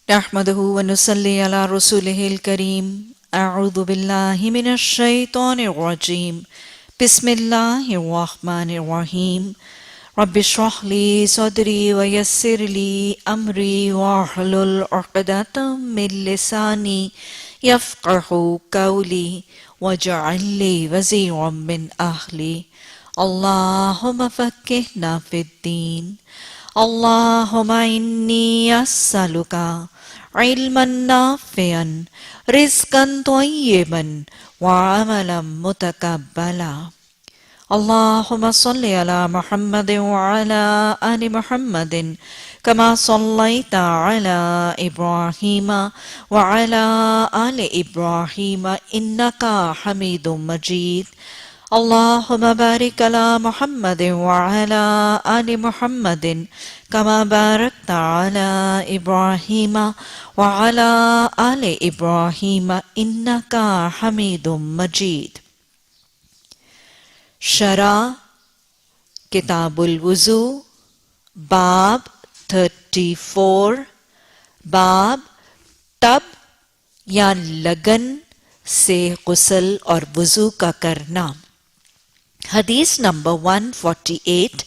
نحمده ونصلي على رسوله الكريم اعوذ بالله من الشيطان الرجيم بسم الله الرحمن الرحيم رب اشرح لي صدري ويسر لي امري واحلل عقدة من لساني يفقهوا قولي واجعل لي وزيرا من اهلي اللهم فقهنا في الدين اللهم إني أسألك علما نافعا رزقا طيبا وعملا متقبلا اللهم صل على محمد وعلى آل محمد كما صليت على إبراهيم وعلى آل إبراهيم إنك حميد مجيد اللهم بارك على محمد وعلى آل محمد كما باركت على إبراهيم وعلى آل إبراهيم إنك حميد مجيد. شرح کتاب الوضو باب 34 باب ٹب یا لگن سے غسل اور وضو کا کرنا. حدیث نمبر 148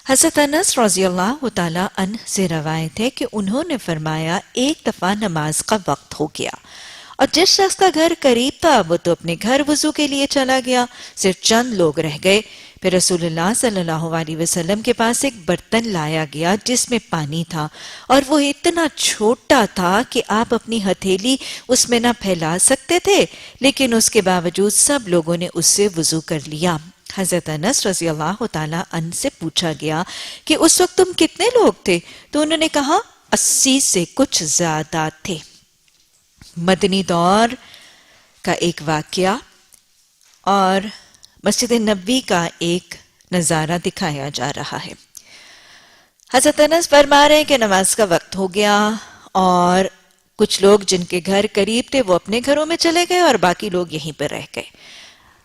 حضرت انس رضی اللہ تعالیٰ عنہ سے روایت ہے کہ انہوں نے فرمایا ایک دفعہ نماز کا وقت ہو گیا اور جس شخص کا گھر قریب تھا وہ تو اپنے گھر وضو کے لیے چلا گیا، صرف چند لوگ رہ گئے. پھر رسول اللہ صلی اللہ علیہ وسلم کے پاس ایک برتن لایا گیا جس میں پانی تھا اور وہ اتنا چھوٹا تھا کہ آپ اپنی ہتھیلی اس میں نہ پھیلا سکتے تھے، لیکن اس کے باوجود سب لوگوں نے اس سے وضو کر لیا. حضرت انس رضی اللہ تعالیٰ عنہ سے پوچھا گیا کہ اس وقت تم کتنے لوگ تھے؟ تو انہوں نے کہا 80 سے کچھ زیادہ تھے. مدنی دور کا ایک واقعہ اور مسجد نبوی کا ایک نظارہ دکھایا جا رہا ہے. حضرت انس فرما رہے ہیں کہ نماز کا وقت ہو گیا اور کچھ لوگ جن کے گھر قریب تھے وہ اپنے گھروں میں چلے گئے اور باقی لوگ یہیں پر رہ گئے.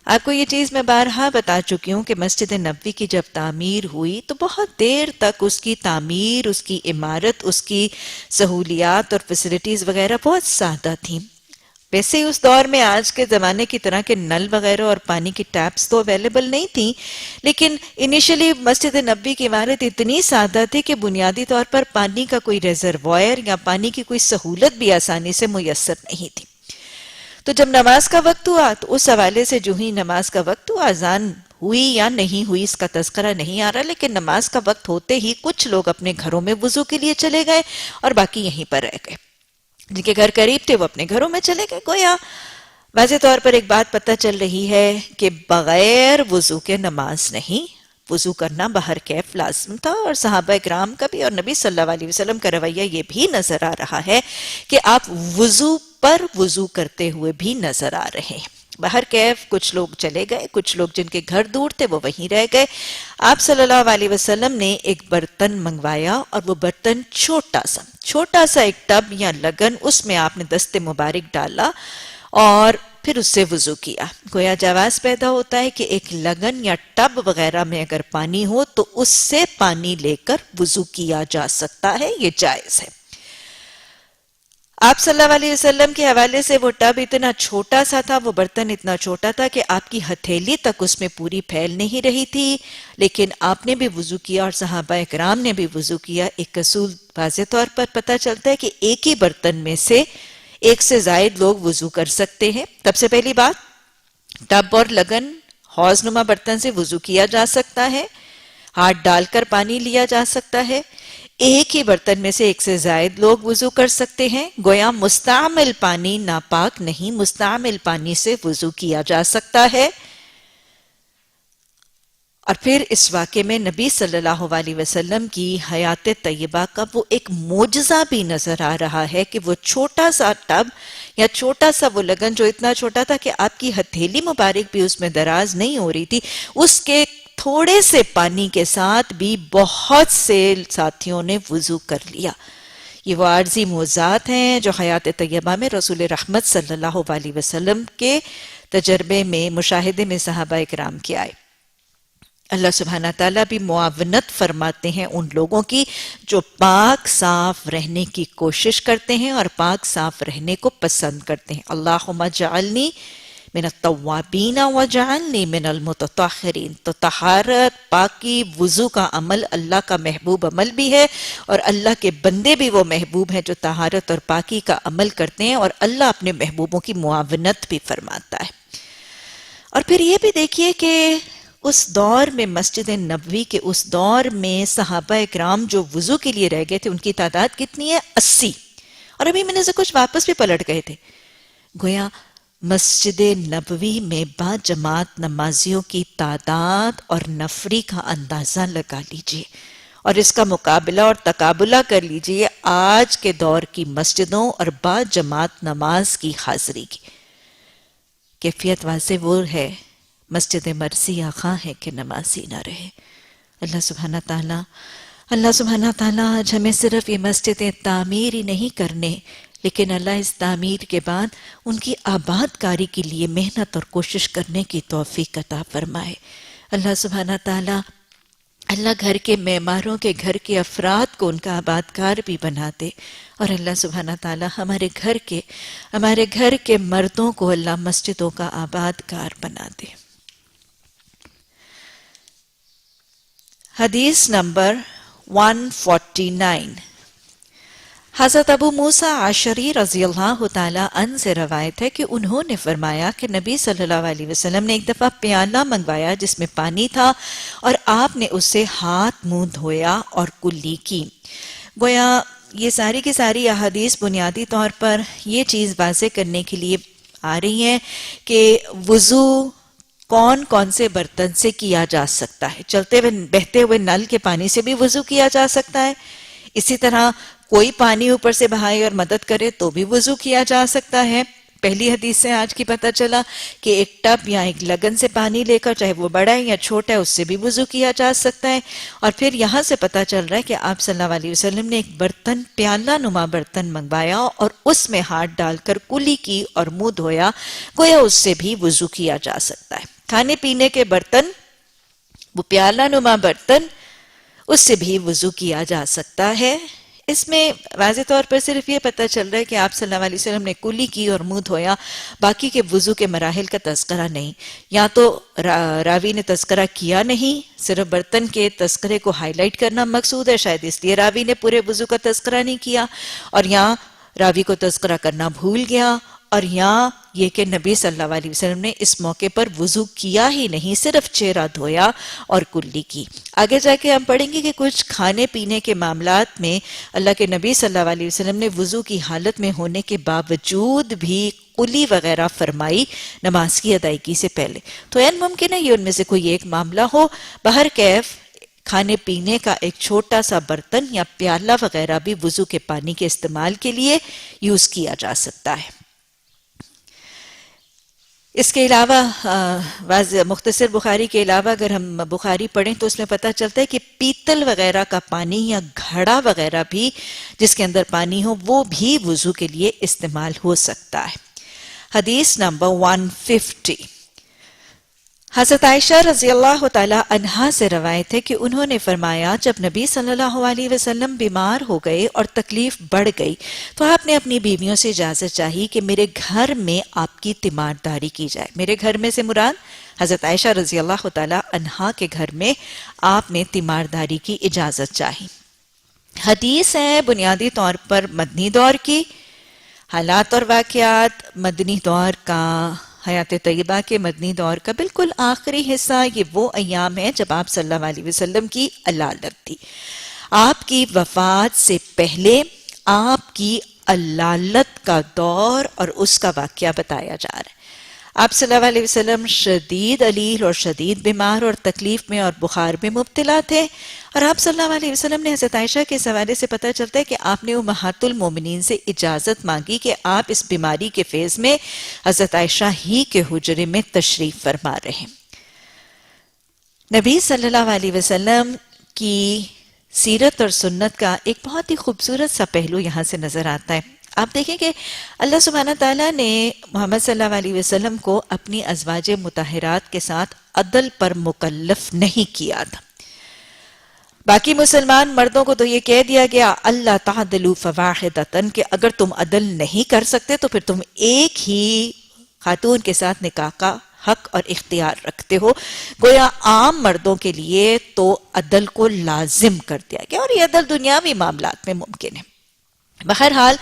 آپ کو یہ چیز میں بارہا بتا چکی ہوں کہ مسجد نبوی کی جب تعمیر ہوئی تو بہت دیر تک اس کی تعمیر، اس کی عمارت، اس کی سہولیات اور فیسلٹیز وغیرہ بہت سادہ تھیں. ویسے اس دور میں آج کے زمانے کی طرح کے نل وغیرہ اور پانی کی ٹیپس تو اویلیبل نہیں تھیں، لیکن انیشلی مسجد نبوی کی عمارت اتنی سادہ تھی کہ بنیادی طور پر پانی کا کوئی ریزروائر یا پانی کی کوئی سہولت بھی آسانی سے میسر نہیں تھی. تو جب نماز کا وقت ہوا تو اس حوالے سے جو ہی نماز کا وقت ہوا، اذان ہوئی یا نہیں ہوئی اس کا تذکرہ نہیں آ رہا، لیکن نماز کا وقت ہوتے ہی کچھ لوگ اپنے گھروں میں وضو کے لیے چلے گئے اور باقی یہیں پر رہ گئے. جن کے گھر قریب تھے وہ اپنے گھروں میں چلے گئے. گویا واضح طور پر ایک بات پتہ چل رہی ہے کہ بغیر وضو کے نماز نہیں، وضو کرنا بہر کیف لازم تھا. اور صحابہ اکرام کا بھی اور نبی صلی اللہ علیہ وسلم کا رویہ یہ بھی نظر آ رہا ہے کہ آپ وضو پر وضو کرتے ہوئے بھی نظر آ رہے ہیں. بہر کیف کچھ لوگ چلے گئے، کچھ لوگ جن کے گھر دور تھے وہ وہیں رہ گئے. آپ صلی اللہ علیہ وسلم نے ایک برتن منگوایا اور وہ برتن چھوٹا سا ایک ٹب یا لگن، اس میں آپ نے دست مبارک ڈالا اور پھر اس سے وضو کیا. گویا جواز پیدا ہوتا ہے کہ ایک لگن یا ٹب وغیرہ میں اگر پانی ہو تو اس سے پانی لے کر وضو کیا جا سکتا ہے، یہ جائز ہے. آپ صلی اللہ علیہ وسلم کے حوالے سے وہ ٹب اتنا چھوٹا سا تھا، وہ برتن اتنا چھوٹا تھا کہ آپ کی ہتھیلی تک اس میں پوری پھیل نہیں رہی تھی، لیکن آپ نے بھی وضو کیا اور صحابہ اکرام نے بھی وضو کیا. ایک اصول واضح طور پر پتہ چلتا ہے کہ ایک ہی برتن میں سے ایک سے زائد لوگ وضو کر سکتے ہیں. سب سے پہلی بات، ٹب اور لگن حوض نما برتن سے وضو کیا جا سکتا ہے، ہاتھ ڈال کر پانی لیا جا سکتا ہے. ایک ہی برتن میں سے ایک سے زائد لوگ وضو کر سکتے ہیں. گویا مستعمل پانی ناپاک نہیں، مستعمل پانی سے وضو کیا جا سکتا ہے. اور پھر اس واقعے میں نبی صلی اللہ علیہ وسلم کی حیات طیبہ کا وہ ایک معجزہ بھی نظر آ رہا ہے کہ وہ چھوٹا سا ٹب یا چھوٹا سا وہ لگن جو اتنا چھوٹا تھا کہ آپ کی ہتھیلی مبارک بھی اس میں دراز نہیں ہو رہی تھی، اس کے تھوڑے سے پانی کے ساتھ بھی بہت سے ساتھیوں نے وضو کر لیا. یہ وہ عارضی معجزات ہیں جو حیات طیبہ میں رسول رحمت صلی اللہ علیہ وسلم کے تجربے میں، مشاہدے میں صحابہ اکرام کے آئے. اللہ سبحانہ تعالیٰ بھی معاونت فرماتے ہیں ان لوگوں کی جو پاک صاف رہنے کی کوشش کرتے ہیں اور پاک صاف رہنے کو پسند کرتے ہیں. اللہم اجعلنی من التوابین وجعلنی من المتطہرین. تو طہارت، پاکی، وضو کا عمل اللہ کا محبوب عمل بھی ہے، اور اللہ کے بندے بھی وہ محبوب ہیں جو طہارت اور پاکی کا عمل کرتے ہیں، اور اللہ اپنے محبوبوں کی معاونت بھی فرماتا ہے. اور پھر یہ بھی دیکھیے کہ اس دور میں مسجد نبوی کے اس دور میں صحابہ اکرام جو وضو کے لیے رہ گئے تھے ان کی تعداد کتنی ہے؟ 80. اور ابھی میں نے سے کچھ واپس بھی پلٹ گئے تھے. گویا مسجد نبوی میں با جماعت نمازیوں کی تعداد اور نفری کا اندازہ لگا لیجئے، اور اس کا مقابلہ اور تقابلہ کر لیجئے آج کے دور کی مسجدوں اور با جماعت نماز کی حاضری کی. کیفیت واضح وہ ہے، مسجد مرثیہ خواہ ہے کہ نمازی نہ رہے. اللہ سبحانہ تعالیٰ آج ہمیں صرف یہ مسجدیں تعمیر ہی نہیں کرنے، لیکن اللہ اس تعمیر کے بعد ان کی آباد کاری کے لیے محنت اور کوشش کرنے کی توفیق عطا فرمائے. اللہ سبحانہ تعالیٰ گھر کے معماروں کے گھر کے افراد کو ان کا آباد کار بھی بنا دے، اور اللہ سبحانہ تعالیٰ ہمارے گھر کے مردوں کو اللہ مسجدوں کا آباد کار بنا دے. حدیث نمبر 149. حضرت ابو موسیٰ عشری رضی اللہ تعالیٰ عنہ سے روایت ہے کہ انہوں نے فرمایا کہ نبی صلی اللہ علیہ وسلم نے ایک دفعہ پیالہ منگوایا جس میں پانی تھا، اور آپ نے اس سے ہاتھ منہ دھویا اور کلی کی. گویا یہ ساری کی ساری احادیث بنیادی طور پر یہ چیز واضح کرنے کے لیے آ رہی ہیں کہ وضو کون کون سے برتن سے کیا جا سکتا ہے. چلتے ہوئے بہتے ہوئے نل کے پانی سے بھی وضو کیا جا سکتا ہے، اسی طرح کوئی پانی اوپر سے بہائے اور مدد کرے تو بھی وضو کیا جا سکتا ہے. پہلی حدیث سے آج کی پتہ چلا کہ ایک ٹب یا ایک لگن سے پانی لے کر، چاہے وہ بڑا ہے یا چھوٹا ہے، اس سے بھی وضو کیا جا سکتا ہے. اور پھر یہاں سے پتہ چل رہا ہے کہ آپ صلی اللہ علیہ وسلم نے ایک برتن، پیالہ نما برتن منگوایا اور اس میں ہاتھ ڈال کر کلی کی اور منہ دھویا. گویا اس سے بھی وضو کیا جا سکتا ہے. کھانے پینے کے برتن، وہ پیالہ نما برتن، اس سے بھی وضو کیا جا سکتا ہے. اس میں واضح طور پر صرف یہ پتہ چل رہا ہے کہ آپ صلی اللہ علیہ وسلم نے کلی کی اور منہ دھویا، باقی کے وضو کے مراحل کا تذکرہ نہیں. یا تو راوی نے تذکرہ کیا نہیں، صرف برتن کے تذکرے کو ہائی لائٹ کرنا مقصود ہے، شاید اس لیے راوی نے پورے وضو کا تذکرہ نہیں کیا، اور یہاں راوی کو تذکرہ کرنا بھول گیا، اور یہاں یہ کہ نبی صلی اللہ علیہ وسلم نے اس موقع پر وضو کیا ہی نہیں، صرف چہرہ دھویا اور کلی کی. آگے جا کے ہم پڑھیں گے کہ کچھ کھانے پینے کے معاملات میں اللہ کے نبی صلی اللہ علیہ وسلم نے وضو کی حالت میں ہونے کے باوجود بھی کلی وغیرہ فرمائی نماز کی ادائیگی سے پہلے. تو این ممکن ہے یہ ان میں سے کوئی ایک معاملہ ہو. بہرکیف کھانے پینے کا ایک چھوٹا سا برتن یا پیالہ وغیرہ بھی وضو کے پانی کے استعمال کے لیے یوز کیا جا سکتا ہے. اس کے علاوہ مختصر بخاری کے علاوہ اگر ہم بخاری پڑھیں تو اس میں پتہ چلتا ہے کہ پیتل وغیرہ کا پانی یا گھڑا وغیرہ بھی جس کے اندر پانی ہو وہ بھی وضو کے لیے استعمال ہو سکتا ہے. حدیث نمبر 150. حضرت عائشہ رضی اللہ تعالی عنہا سے روایت ہے کہ انہوں نے فرمایا جب نبی صلی اللہ علیہ وسلم بیمار ہو گئے اور تکلیف بڑھ گئی تو آپ نے اپنی بیویوں سے اجازت چاہی کہ میرے گھر میں آپ کی تیمارداری کی جائے. میرے گھر میں سے مراد حضرت عائشہ رضی اللہ تعالی عنہا کے گھر میں آپ نے تیمارداری کی اجازت چاہی. حدیث ہے بنیادی طور پر مدنی دور کی. حالات اور واقعات مدنی دور کا، حیات طیبہ کے مدنی دور کا بالکل آخری حصہ. یہ وہ ایام ہے جب آپ صلی اللہ علیہ وسلم کی علالت تھی. آپ کی وفات سے پہلے آپ کی علالت کا دور اور اس کا واقعہ بتایا جا رہا ہے. آپ صلی اللہ علیہ وسلم شدید علیل اور شدید بیمار اور تکلیف میں اور بخار میں مبتلا تھے، اور آپ صلی اللہ علیہ وسلم نے حضرت عائشہ کے حوالے سے پتہ چلتا ہے کہ آپ نے امہات المومنین سے اجازت مانگی کہ آپ اس بیماری کے فیز میں حضرت عائشہ ہی کے حجرے میں تشریف فرما رہے. نبی صلی اللہ علیہ وسلم کی سیرت اور سنت کا ایک بہت ہی خوبصورت سا پہلو یہاں سے نظر آتا ہے. آپ دیکھیں کہ اللہ سبحانہ تعالیٰ نے محمد صلی اللہ علیہ وسلم کو اپنی ازواج مطہرات کے ساتھ عدل پر مکلف نہیں کیا تھا. باقی مسلمان مردوں کو تو یہ کہہ دیا گیا اللہ تعدلوا فواحدۃ کہ اگر تم عدل نہیں کر سکتے تو پھر تم ایک ہی خاتون کے ساتھ نکاح کا حق اور اختیار رکھتے ہو. گویا عام مردوں کے لیے تو عدل کو لازم کر دیا گیا، اور یہ عدل دنیاوی معاملات میں ممکن ہے. بہرحال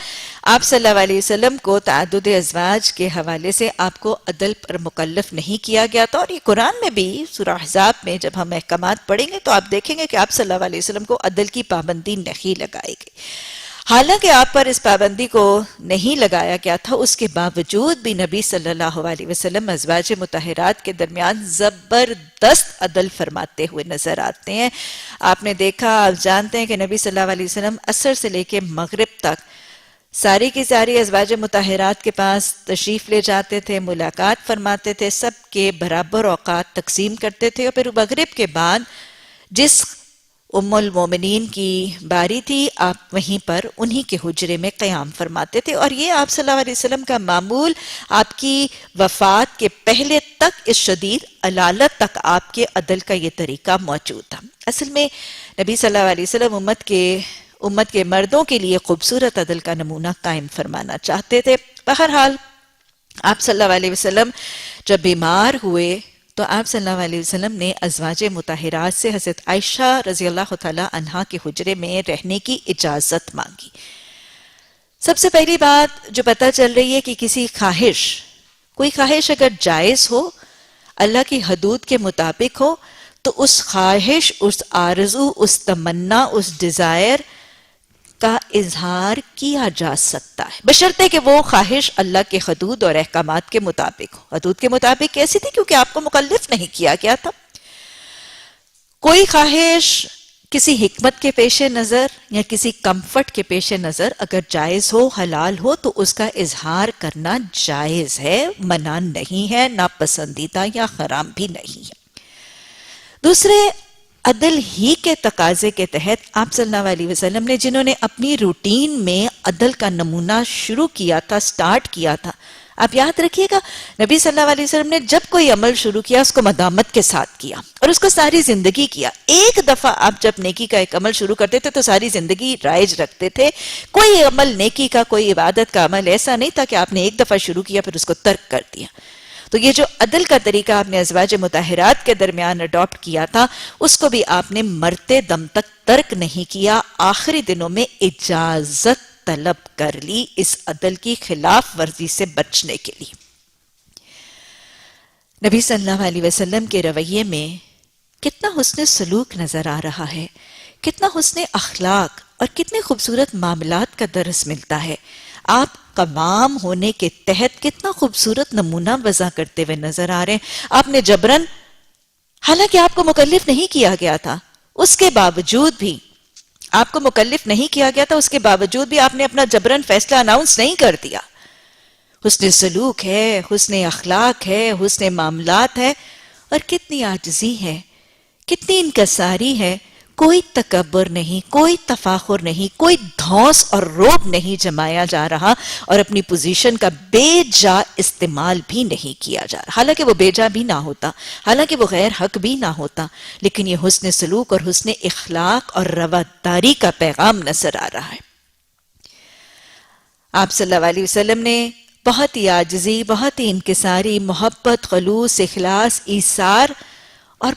آپ صلی اللہ علیہ وسلم کو تعدد ازواج کے حوالے سے آپ کو عدل پر مکلف نہیں کیا گیا تھا، اور یہ قرآن میں بھی سورہ احزاب میں جب ہم احکامات پڑھیں گے تو آپ دیکھیں گے کہ آپ صلی اللہ علیہ وسلم کو عدل کی پابندی نہیں لگائی گئی. حالانکہ آپ پر اس پابندی کو نہیں لگایا گیا تھا، اس کے باوجود بھی نبی صلی اللہ علیہ وسلم ازواج مطہرات کے درمیان زبردست عدل فرماتے ہوئے نظر آتے ہیں. آپ نے دیکھا، آپ جانتے ہیں کہ نبی صلی اللہ علیہ وسلم عصر سے لے کے مغرب تک ساری کی ساری ازواج مطہرات کے پاس تشریف لے جاتے تھے، ملاقات فرماتے تھے، سب کے برابر اوقات تقسیم کرتے تھے، اور پھر مغرب کے بعد جس ام المومنین کی باری تھی آپ وہیں پر انہی کے حجرے میں قیام فرماتے تھے. اور یہ آپ صلی اللہ علیہ وسلم کا معمول آپ کی وفات کے پہلے تک، اس شدید علالت تک آپ کے عدل کا یہ طریقہ موجود تھا. اصل میں نبی صلی اللہ علیہ وسلم امت کے مردوں کے لیے خوبصورت عدل کا نمونہ قائم فرمانا چاہتے تھے. بہرحال آپ صلی اللہ علیہ وسلم جب بیمار ہوئے تو آپ صلی اللہ علیہ وسلم نے ازواج مطہرات سے حضرت عائشہ رضی اللہ تعالی عنہا کے حجرے میں رہنے کی اجازت مانگی. سب سے پہلی بات جو پتہ چل رہی ہے کہ کوئی خواہش اگر جائز ہو، اللہ کی حدود کے مطابق ہو، تو اس خواہش، اس آرزو، اس تمنا، اس ڈیزائر کا اظہار کیا جا سکتا ہے، بشرطے کہ وہ خواہش اللہ کے حدود اور احکامات کے مطابق ہو. حدود کے مطابق کیسی تھی؟ کیونکہ آپ کو مکلف نہیں کیا گیا تھا. کوئی خواہش کسی حکمت کے پیش نظر یا کسی کمفرٹ کے پیش نظر اگر جائز ہو، حلال ہو، تو اس کا اظہار کرنا جائز ہے، منع نہیں ہے، ناپسندیدہ یا حرام بھی نہیں ہے. دوسرے، عدل ہی کے تقاضے کے تحت آپ صلی اللہ علیہ وسلم نے جنہوں نے اپنی روٹین میں عدل کا نمونہ شروع کیا تھا، سٹارٹ کیا تھا، آپ یاد رکھیے گا نبی صلی اللہ علیہ وسلم نے جب کوئی عمل شروع کیا اس کو مدامت کے ساتھ کیا اور اس کو ساری زندگی کیا. ایک دفعہ آپ جب نیکی کا ایک عمل شروع کرتے تھے تو ساری زندگی رائج رکھتے تھے. کوئی عمل نیکی کا، کوئی عبادت کا عمل ایسا نہیں تھا کہ آپ نے ایک دفعہ شروع کیا پھر اس کو ترک کر دیا. تو یہ جو عدل کا طریقہ آپ نے ازواج مطہرات کے درمیان اڈاپٹ کیا تھا، اس کو بھی آپ نے مرتے دم تک ترک نہیں کیا، آخری دنوں میں اجازت طلب کر لی اس عدل کی خلاف ورزی سے بچنے کے لیے. نبی صلی اللہ علیہ وسلم کے رویے میں کتنا حسن سلوک نظر آ رہا ہے، کتنا حسن اخلاق اور کتنے خوبصورت معاملات کا درس ملتا ہے. آپ قوام ہونے کے تحت کتنا خوبصورت نمونہ وضع کرتے ہوئے نظر آ رہے ہیں. آپ نے جبرن، حالانکہ آپ کو مکلف نہیں کیا گیا تھا، اس کے باوجود بھی آپ کو مکلف نہیں کیا گیا تھا، اس کے باوجود بھی آپ نے اپنا جبرن فیصلہ اناؤنس نہیں کر دیا. حسن سلوک ہے، حسن اخلاق ہے، حسن معاملات ہے، اور کتنی عاجزی ہے، کتنی انکساری ہے. کوئی تکبر نہیں، کوئی تفاخر نہیں، کوئی دھوس اور روب نہیں جمایا جا رہا اور اپنی پوزیشن کا بے جا استعمال بھی نہیں کیا جا رہا. حالانکہ وہ بے جا بھی نہ ہوتا، حالانکہ وہ غیر حق بھی نہ ہوتا، لیکن یہ حسن سلوک اور حسن اخلاق اور رواداری کا پیغام نظر آ رہا ہے. آپ صلی اللہ علیہ وسلم نے بہت ہی عاجزی، بہت ہی انکساری، محبت، خلوص، اخلاص، ایثار اور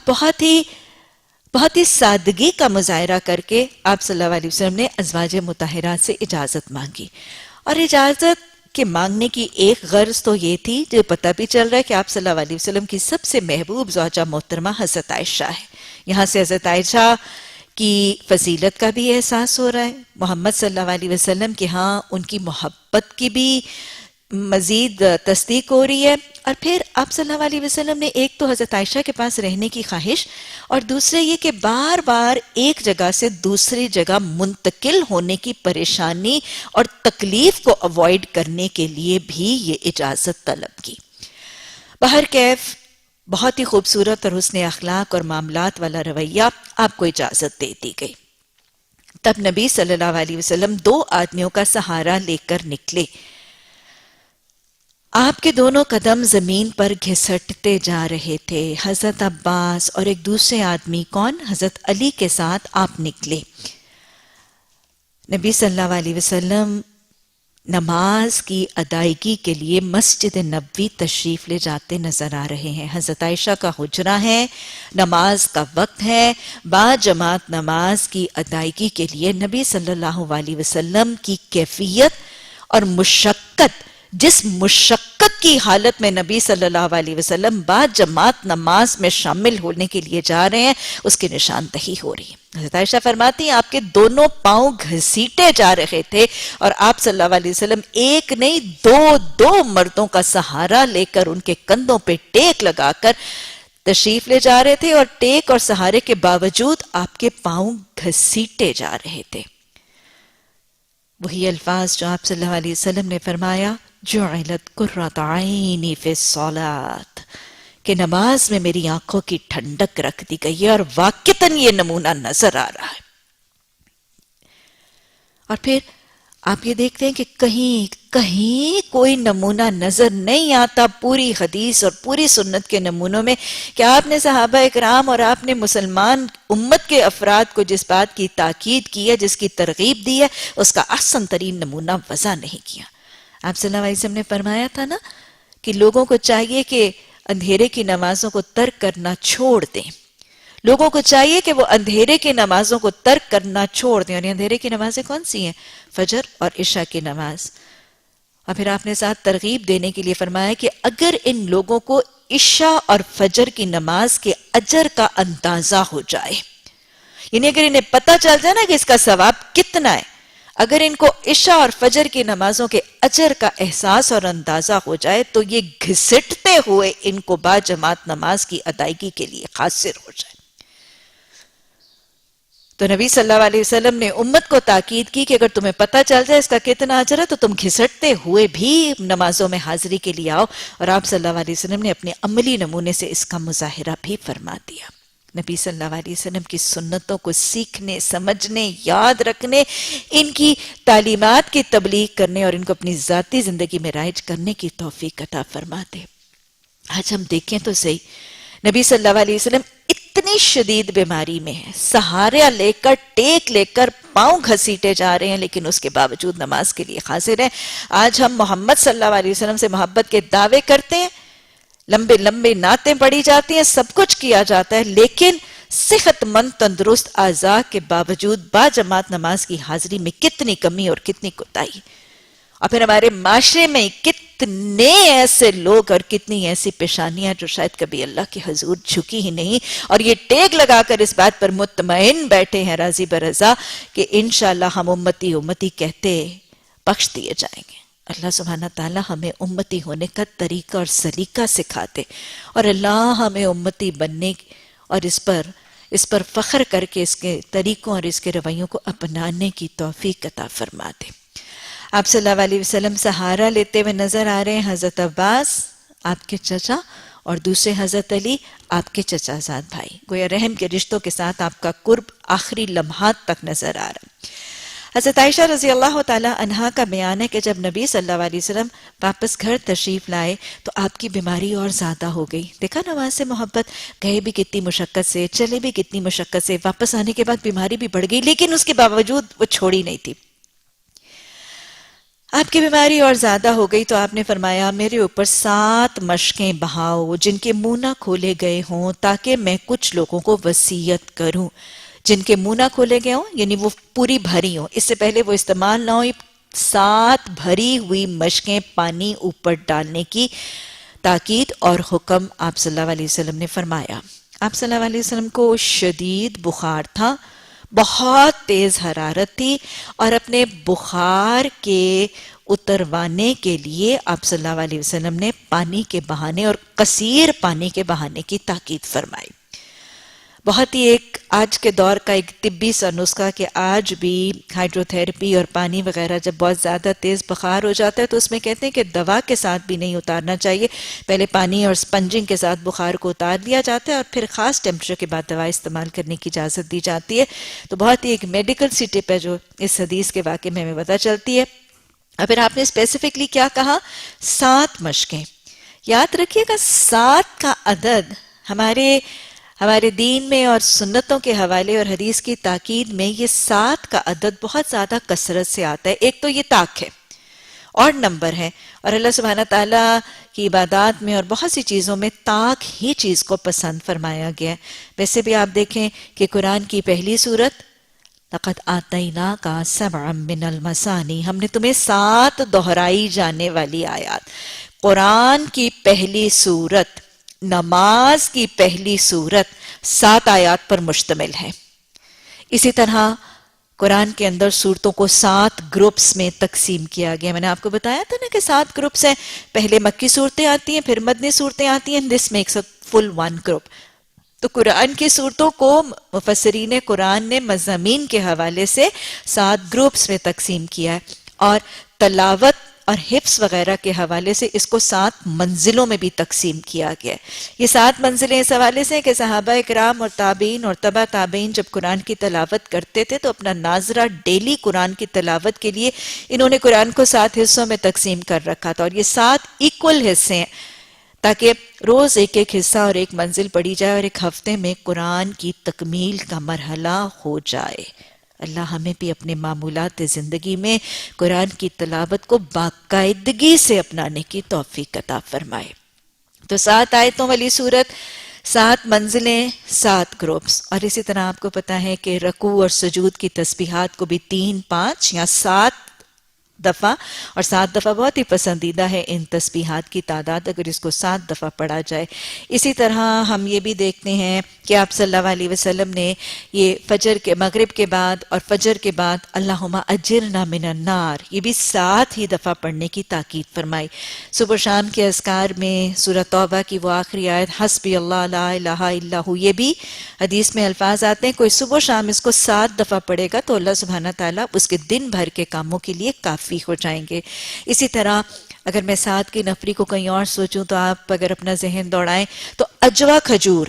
بہت ہی سادگی کا مظاہرہ کر کے آپ صلی اللہ علیہ وسلم نے ازواج مطہرات سے اجازت مانگی. اور اجازت کے مانگنے کی ایک غرض تو یہ تھی، جو پتہ بھی چل رہا ہے کہ آپ صلی اللہ علیہ وسلم کی سب سے محبوب زوجہ محترمہ حضرت عائشہ ہے. یہاں سے حضرت عائشہ کی فضیلت کا بھی احساس ہو رہا ہے، محمد صلی اللہ علیہ وسلم کے ہاں ان کی محبت کی بھی مزید تصدیق ہو رہی ہے. اور پھر آپ صلی اللہ علیہ وسلم نے ایک تو حضرت عائشہ کے پاس رہنے کی خواہش، اور دوسرے یہ کہ بار بار ایک جگہ سے دوسری جگہ منتقل ہونے کی پریشانی اور تکلیف کو اوائڈ کرنے کے لیے بھی یہ اجازت طلب کی. بہرکیف بہت ہی خوبصورت اور حسن اخلاق اور معاملات والا رویہ آپ کو اجازت دے دی گئی. تب نبی صلی اللہ علیہ وسلم 2 آدمیوں کا سہارا لے کر نکلے. آپ کے دونوں قدم زمین پر گھسٹتے جا رہے تھے. حضرت عباس اور ایک دوسرے آدمی کون حضرت علی کے ساتھ آپ نکلے. نبی صلی اللہ علیہ وسلم نماز کی ادائیگی کے لیے مسجد نبوی تشریف لے جاتے نظر آ رہے ہیں. حضرت عائشہ کا حجرہ ہے, نماز کا وقت ہے. با جماعت نماز کی ادائیگی کے لیے نبی صلی اللہ علیہ وسلم کی کیفیت اور مشقت, جس مشقت کی حالت میں نبی صلی اللہ علیہ وسلم با جماعت نماز میں شامل ہونے کے لیے جا رہے ہیں, اس کی نشاندہی ہو رہی ہے. حضرت عائشہ فرماتی ہیں آپ کے دونوں پاؤں گھسیٹے جا رہے تھے اور آپ صلی اللہ علیہ وسلم ایک نہیں دو مردوں کا سہارا لے کر ان کے کندھوں پہ ٹیک لگا کر تشریف لے جا رہے تھے, اور ٹیک اور سہارے کے باوجود آپ کے پاؤں گھسیٹے جا رہے تھے. وہی الفاظ جو آپ صلی اللہ علیہ وسلم نے فرمایا جعلت قرۃ عینی فی الصلاۃ, کہ نماز میں میری آنکھوں کی ٹھنڈک رکھ دی گئی ہے, اور واقعتاً یہ نمونہ نظر آ رہا ہے. اور پھر آپ یہ دیکھتے ہیں کہ کہیں کوئی نمونہ نظر نہیں آتا پوری حدیث اور پوری سنت کے نمونوں میں کہ آپ نے صحابہ اکرام اور آپ نے مسلمان امت کے افراد کو جس بات کی تاکید کی ہے, جس کی ترغیب دی ہے, اس کا احسن ترین نمونہ وضع نہیں کیا. آپ صلی اللہ علیہ وسلم نے فرمایا تھا نا کہ لوگوں کو چاہیے کہ اندھیرے کی نمازوں کو ترک کرنا چھوڑ دیں. لوگوں کو چاہیے کہ وہ اندھیرے کی نمازوں کو ترک کرنا چھوڑ دیں. اور یہ اندھیرے کی نمازیں کون سی ہیں؟ فجر اور عشاء کی نماز. اور پھر آپ نے ساتھ ترغیب دینے کے لیے فرمایا کہ اگر ان لوگوں کو عشاء اور فجر کی نماز کے اجر کا اندازہ ہو جائے, یعنی اگر انہیں پتہ چل جائے نا کہ اس کا ثواب کتنا ہے, اگر ان کو عشاء اور فجر کی نمازوں کے اجر کا احساس اور اندازہ ہو جائے تو یہ گھسٹتے ہوئے ان کو با جماعت نماز کی ادائیگی کے لیے حاضر ہو جائے. تو نبی صلی اللہ علیہ وسلم نے امت کو تاکید کی کہ اگر تمہیں پتہ چل جائے اس کا کتنا اجر ہے تو تم گھسٹتے ہوئے بھی نمازوں میں حاضری کے لیے آؤ. اور آپ صلی اللہ علیہ وسلم نے اپنے عملی نمونے سے اس کا مظاہرہ بھی فرما دیا. نبی صلی اللہ علیہ وسلم کی سنتوں کو سیکھنے, سمجھنے, یاد رکھنے, ان کی تعلیمات کی تبلیغ کرنے اور ان کو اپنی ذاتی زندگی میں رائج کرنے کی توفیق عطا فرما دے. آج ہم دیکھیں تو صحیح, نبی صلی اللہ علیہ وسلم اتنی شدید بیماری میں ہے, سہارا لے کر ٹیک لے کر پاؤں گھسیٹے جا رہے ہیں, لیکن اس کے باوجود نماز کے لیے حاضر ہیں. آج ہم محمد صلی اللہ علیہ وسلم سے محبت کے دعوے کرتے ہیں, لمبے لمبے نعتیں پڑھی جاتی ہیں, سب کچھ کیا جاتا ہے, لیکن صحت مند تندرست اعضاء کے باوجود با جماعت نماز کی حاضری میں کتنی کمی اور کتنی کوتاہی. اور پھر ہمارے معاشرے میں کتنے ایسے لوگ اور کتنی ایسی پیشانیاں جو شاید کبھی اللہ کے حضور جھکی ہی نہیں, اور یہ ٹیک لگا کر اس بات پر مطمئن بیٹھے ہیں راضی برضا کہ انشاءاللہ ہم امتی امتی کہتے بخش دیے جائیں گے. اللہ سبحانہ تعالی ہمیں امتی ہونے کا طریقہ اور سلیقہ سکھاتے, اور اللہ ہمیں امتی بننے اور اس پر فخر کر کے اس کے طریقوں اور اس کے رویوں کو اپنانے کی توفیق عطا فرما دے. آپ صلی اللہ علیہ وسلم سہارا لیتے ہوئے نظر آ رہے ہیں حضرت عباس آپ کے چچا, اور دوسرے حضرت علی آپ کے چچا زاد بھائی. گویا رحم کے رشتوں کے ساتھ آپ کا قرب آخری لمحات تک نظر آ رہا. حضرت عائشہ رضی اللہ تعالی عنہا کا بیان ہے کہ جب نبی صلی اللہ علیہ وسلم واپس گھر تشریف لائے تو آپ کی بیماری اور زیادہ ہو گئی. دیکھا نماز سے محبت, گئے بھی کتنی مشقت سے, چلے بھی کتنی مشقت سے, واپس آنے کے بعد بیماری بھی بڑھ گئی, لیکن اس کے باوجود وہ چھوڑی نہیں تھی. آپ کی بیماری اور زیادہ ہو گئی تو آپ نے فرمایا میرے اوپر 7 مشقیں بہاؤ جن کے منہ نہ کھولے گئے ہوں, تاکہ میں کچھ لوگوں کو وصیت کروں. جن کے منہ نہ کھولے گئے ہوں یعنی وہ پوری بھری ہوں, اس سے پہلے وہ استعمال نہ ہوئی, 7 بھری ہوئی مشقیں پانی اوپر ڈالنے کی تاکید اور حکم آپ صلی اللہ علیہ وسلم نے فرمایا. آپ صلی اللہ علیہ وسلم کو شدید بخار تھا, بہت تیز حرارت تھی, اور اپنے بخار کے اتروانے کے لیے آپ صلی اللہ علیہ وسلم نے پانی کے بہانے اور کثیر پانی کے بہانے کی تاکید فرمائی. بہت ہی ایک آج کے دور کا ایک طبی سا نسخہ کہ آج بھی ہائیڈرو تھراپی اور پانی وغیرہ جب بہت زیادہ تیز بخار ہو جاتا ہے تو اس میں کہتے ہیں کہ دوا کے ساتھ بھی نہیں اتارنا چاہیے، پہلے پانی اور سپنجنگ کے ساتھ بخار کو اتار دیا جاتا ہے اور پھر خاص ٹیمپریچر کے بعد دوا استعمال کرنے کی اجازت دی جاتی ہے. تو بہت ہی ایک میڈیکل سی ٹپ ہے جو اس حدیث کے واقعے میں ہمیں پتہ چلتی ہے. اور پھر آپ نے اسپیسیفکلی کیا کہا؟ 7 مشقیں. یاد رکھیے گا 7 کا عدد ہمارے دین میں اور سنتوں کے حوالے اور حدیث کی تاکید میں یہ 7 کا عدد بہت زیادہ کثرت سے آتا ہے. ایک تو یہ طاق ہے اور نمبر ہے، اور اللہ سبحانہ تعالیٰ کی عبادات میں اور بہت سی چیزوں میں طاق ہی چیز کو پسند فرمایا گیا ہے. ویسے بھی آپ دیکھیں کہ قرآن کی پہلی سورت لَقَدْ آتَيْنَاكَ سَبْعًا مِّنَ الْمَثَانِي، ہم نے تمہیں 7 دہرائی جانے والی آیات. قرآن کی پہلی سورت، نماز کی پہلی سورت 7 آیات پر مشتمل ہے. اسی طرح قرآن کے اندر سورتوں کو 7 گروپس میں تقسیم کیا گیا. میں نے آپ کو بتایا تھا نا کہ 7 گروپس ہیں. پہلے مکی صورتیں آتی ہیں، پھر مدنی صورتیں آتی ہیں. دس میکس اے فل 1 گروپ. تو قرآن کی صورتوں کو مفسرین قرآن نے مضامین کے حوالے سے 7 گروپس میں تقسیم کیا ہے، اور تلاوت اور حفظ وغیرہ کے حوالے سے اس کو 7 منزلوں میں بھی تقسیم کیا گیا ہے. یہ 7 منزلیں اس حوالے سے ہیں کہ صحابہ اکرام اور تابعین اور تبع تابعین جب قرآن کی تلاوت کرتے تھے تو اپنا ناظرہ ڈیلی قرآن کی تلاوت کے لیے انہوں نے قرآن کو 7 حصوں میں تقسیم کر رکھا تھا، اور یہ 7 ایکول حصے ہیں تاکہ روز ایک ایک حصہ اور ایک منزل پڑھی جائے اور ایک ہفتے میں قرآن کی تکمیل کا مرحلہ ہو جائے. اللہ ہمیں بھی اپنے معمولات زندگی میں قرآن کی تلاوت کو باقاعدگی سے اپنانے کی توفیق عطا فرمائے. تو 7 آیتوں والی سورت، 7 منزلیں، 7 گروپس. اور اسی طرح آپ کو پتا ہے کہ رکوع اور سجود کی تسبیحات کو بھی 3، 5 یا 7 دفعہ، اور 7 دفعہ بہت ہی پسندیدہ ہے ان تسبیحات کی تعداد، اگر اس کو 7 دفعہ پڑھا جائے. اسی طرح ہم یہ بھی دیکھتے ہیں کہ آپ صلی اللہ علیہ وسلم نے یہ فجر کے مغرب کے بعد اور فجر کے بعد اللہم اجرنا من النار یہ بھی 7 ہی دفعہ پڑھنے کی تاکید فرمائی. صبح شام کے اذکار میں سورہ توبہ کی وہ آخری آیت حسبی اللہ لا الہ الا ہو، یہ بھی حدیث میں الفاظ آتے ہیں کوئی صبح شام اس کو 7 دفعہ پڑھے گا تو اللہ سبحانہ تعالیٰ اس کے دن بھر کے کاموں کے لیے کافی ہو جائیں گے. اسی طرح اگر میں 7 کی نفری کو کہیں اور سوچوں تو آپ اگر اپنا ذہن دوڑائیں تو اجوا کھجور،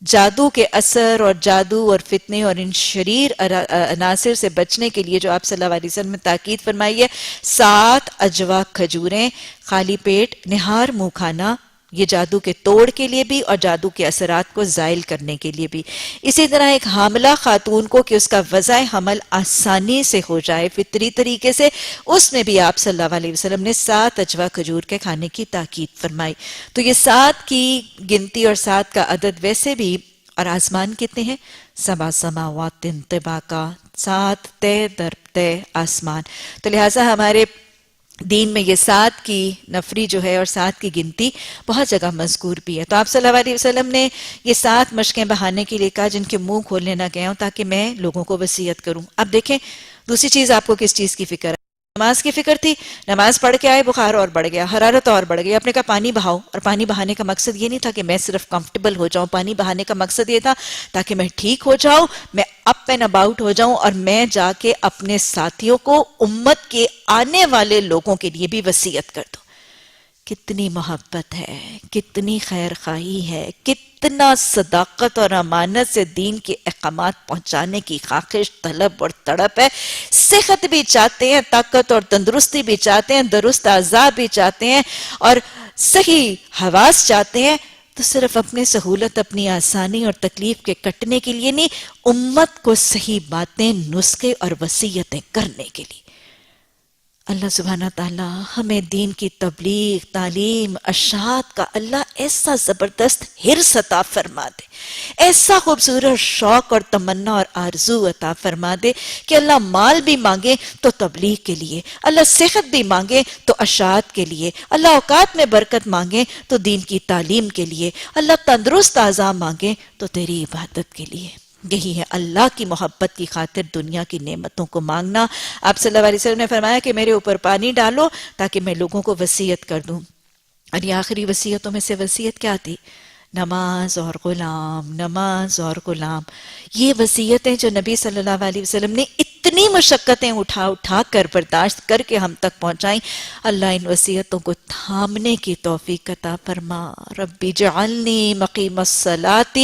جادو کے اثر اور جادو اور فتنے اور ان شریر عناصر سے بچنے کے لیے جو آپ صلی اللہ علیہ وسلم نے تاکید فرمائی ہے، 7 اجوا کھجوریں خالی پیٹ نہار منہ کھانا، یہ جادو کے توڑ کے لیے بھی اور جادو کے اثرات کو زائل کرنے کے لیے بھی. اسی طرح ایک حاملہ خاتون کو کہ اس کا وضع حمل آسانی سے ہو جائے فطری طریقے سے، اس میں بھی آپ صلی اللہ علیہ وسلم نے 7 اجوا کھجور کے کھانے کی تاکید فرمائی. تو یہ 7 کی گنتی اور 7 کا عدد ویسے بھی، اور آسمان کتنے ہیں؟ 7 سماوات طباقا، 7 تے در تے آسمان. تو لہٰذا ہمارے دین میں یہ 7 کی نفری جو ہے اور 7 کی گنتی بہت جگہ مذکور بھی ہے. تو آپ صلی اللہ علیہ وسلم نے یہ 7 مشقیں بہانے کے لیے کہا جن کے منہ کھولنے نہ گئے ہوں تاکہ میں لوگوں کو وصیت کروں. اب دیکھیں دوسری چیز آپ کو کس چیز کی فکر ہے؟ نماز کی فکر تھی. نماز پڑھ کے آئے بخار اور بڑھ گیا، حرارت اور بڑھ گئی، آپ نے کہا پانی بہاؤ. اور پانی بہانے کا مقصد یہ نہیں تھا کہ میں صرف کمفرٹیبل ہو جاؤں، پانی بہانے کا مقصد یہ تھا تاکہ میں ٹھیک ہو جاؤں، میں اپ اینڈ اباؤٹ ہو جاؤں اور میں جا کے اپنے ساتھیوں کو امت کے آنے والے لوگوں کے لیے بھی وصیت کر دوں. کتنی محبت ہے، کتنی خیر خواہی ہے، کتنا صداقت اور امانت سے دین کے احکامات پہنچانے کی خواہش، طلب اور تڑپ ہے. صحت بھی چاہتے ہیں، طاقت اور تندرستی بھی چاہتے ہیں، درست اعضاء بھی چاہتے ہیں اور صحیح حواس چاہتے ہیں. تو صرف اپنی سہولت، اپنی آسانی اور تکلیف کے کٹنے کے لیے نہیں، امت کو صحیح باتیں، نسخے اور وصیتیں کرنے کے لیے. اللہ سبحانہ تعالیٰ ہمیں دین کی تبلیغ، تعلیم، اشاعت کا اللہ ایسا زبردست حرص عطا فرما دے، ایسا خوبصورت شوق اور تمنا اور آرزو عطا فرما دے کہ اللہ مال بھی مانگے تو تبلیغ کے لیے، اللہ صحت بھی مانگے تو اشاعت کے لیے، اللہ اوقات میں برکت مانگے تو دین کی تعلیم کے لیے، اللہ تندرست اعضاء مانگے تو تیری عبادت کے لیے. یہی ہے اللہ کی محبت کی خاطر دنیا کی نعمتوں کو مانگنا. آپ صلی اللہ علیہ وسلم نے فرمایا کہ میرے اوپر پانی ڈالو تاکہ میں لوگوں کو وصیت کر دوں. اور یہ آخری وصیتوں میں سے وصیت کیا تھی؟ نماز اور غلام، نماز اور غلام، یہ وصیتیں جو نبی صلی اللہ علیہ وسلم نے اتنی مشقتیں اٹھا اٹھا کر برداشت کر کے ہم تک پہنچائیں، اللہ ان وصیتوں کو تھامنے کی توفیق عطا فرما۔ ربی جعلنی مقیم الصلاۃ،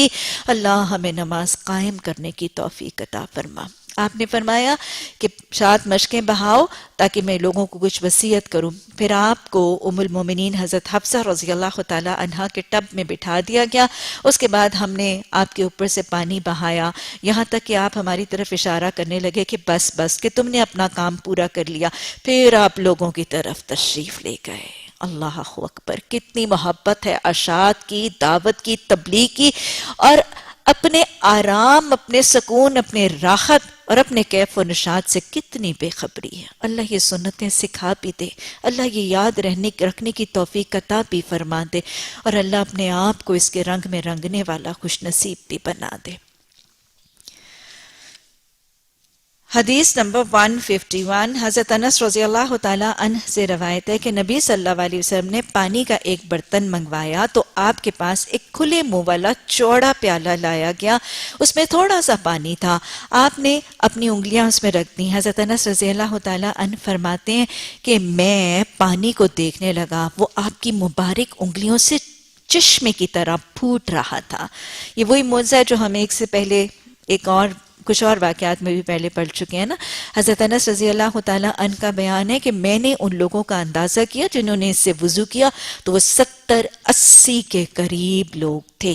اللہ ہمیں نماز قائم کرنے کی توفیق عطا فرما۔ آپ نے فرمایا کہ 7 مشقیں بہاؤ تاکہ میں لوگوں کو کچھ وصیت کروں۔ پھر آپ کو ام المومنین حضرت حفصہ رضی اللہ تعالی عنہا کے ٹب میں بٹھا دیا گیا۔ اس کے بعد ہم نے آپ کے اوپر سے پانی بہایا، یہاں تک کہ آپ ہماری طرف اشارہ کرنے لگے کہ بس بس کہ تم نے اپنا کام پورا کر لیا۔ پھر آپ لوگوں کی طرف تشریف لے گئے۔ اللہ اکبر، کتنی محبت ہے اشاعت کی، دعوت کی، تبلیغ کی، اور اپنے آرام، اپنے سکون، اپنے راحت اور اپنے کیف و نشاط سے کتنی بے خبری ہے۔ اللہ یہ سنتیں سکھا بھی دے، اللہ یہ یاد رکھنے کی توفیق عطا بھی فرما دے، اور اللہ اپنے آپ کو اس کے رنگ میں رنگنے والا خوش نصیب بھی بنا دے۔ حدیث نمبر 151، حضرت انس رضی اللہ تعالیٰ عنہ سے روایت ہے کہ نبی صلی اللہ علیہ وسلم نے پانی کا ایک برتن منگوایا تو آپ کے پاس ایک کھلے منہ والا چوڑا پیالہ لایا گیا، اس میں تھوڑا سا پانی تھا، آپ نے اپنی انگلیاں اس میں رکھ دیں۔ حضرت انس رضی اللہ تعالیٰ عنہ فرماتے ہیں کہ میں پانی کو دیکھنے لگا، وہ آپ کی مبارک انگلیوں سے چشمے کی طرح پھوٹ رہا تھا۔ یہ وہی معجزہ ہے جو ہم ایک سے پہلے کچھ اور واقعات میں بھی پہلے پڑھ چکے ہیں نا۔ حضرت انس رضی اللہ تعالیٰ عنہ کا بیان ہے کہ میں نے ان لوگوں کا اندازہ کیا جنہوں نے اس سے وضو کیا تو وہ 70-80 کے قریب لوگ تھے۔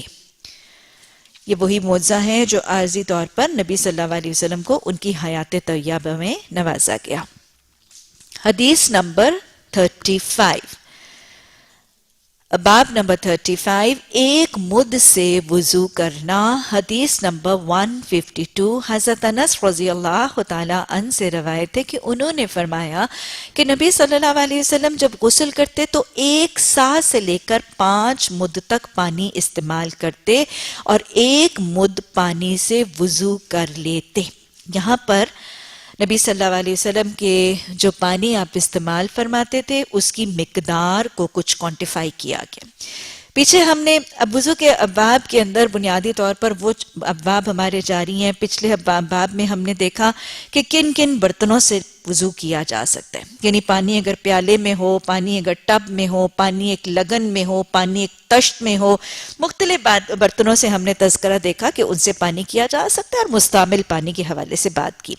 یہ وہی معجزہ ہے جو عارضی طور پر نبی صلی اللہ علیہ وسلم کو ان کی حیات طیبہ میں نوازا گیا۔ حدیث نمبر 35، باب نمبر 35، ایک مد سے وضو کرنا۔ حدیث نمبر 152، حضرت انس رضی اللہ تعالیٰ عنہ سے روایت ہے کہ انہوں نے فرمایا کہ نبی صلی اللہ علیہ وسلم جب غسل کرتے تو 1 سا سے لے کر 5 مد تک پانی استعمال کرتے اور 1 مد پانی سے وضو کر لیتے۔ یہاں پر نبی صلی اللہ علیہ وسلم کے جو پانی آپ استعمال فرماتے تھے اس کی مقدار کو کچھ کوانٹیفائی کیا گیا۔ پیچھے ہم نے وضو کے ابواب کے اندر بنیادی طور پر وہ ابواب ہمارے جاری ہیں۔ پچھلے باب میں ہم نے دیکھا کہ کن کن برتنوں سے وضو کیا جا سکتا ہے، یعنی پانی اگر پیالے میں ہو، پانی اگر ٹب میں ہو، پانی ایک لگن میں ہو، پانی ایک تشت میں ہو، مختلف برتنوں سے ہم نے تذکرہ دیکھا کہ ان سے پانی کیا جا سکتا ہے، اور مستعمل پانی کے حوالے سے بات کی۔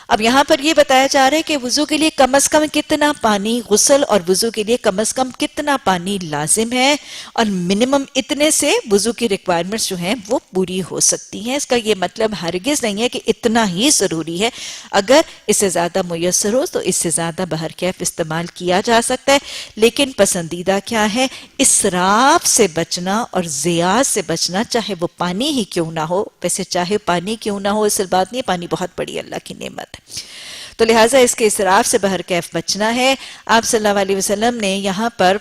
اب یہاں پر یہ بتایا جا رہا ہے کہ وضو کے لیے کم از کم کتنا پانی، غسل اور وضو کے لیے کم از کم کتنا پانی لازم ہے، اور منیمم اتنے سے وضو کی ریکوائرمنٹس جو ہیں وہ پوری ہو سکتی ہیں۔ اس کا یہ مطلب ہرگز نہیں ہے کہ اتنا ہی ضروری ہے، اگر اس سے زیادہ میسر ہو تو اس سے زیادہ بہرکیف استعمال کیا جا سکتا ہے، لیکن پسندیدہ کیا ہے؟ اسراف سے بچنا اور ضیاع سے بچنا، چاہے وہ پانی ہی کیوں نہ ہو۔ ویسے چاہے پانی کیوں نہ ہو اس بات نہیں، پانی بہت بڑی اللہ کی نعمت، تو لہٰذا اس کے اسراف سے بہرکیف بچنا ہے۔ آپ صلی اللہ علیہ وسلم نے یہاں پر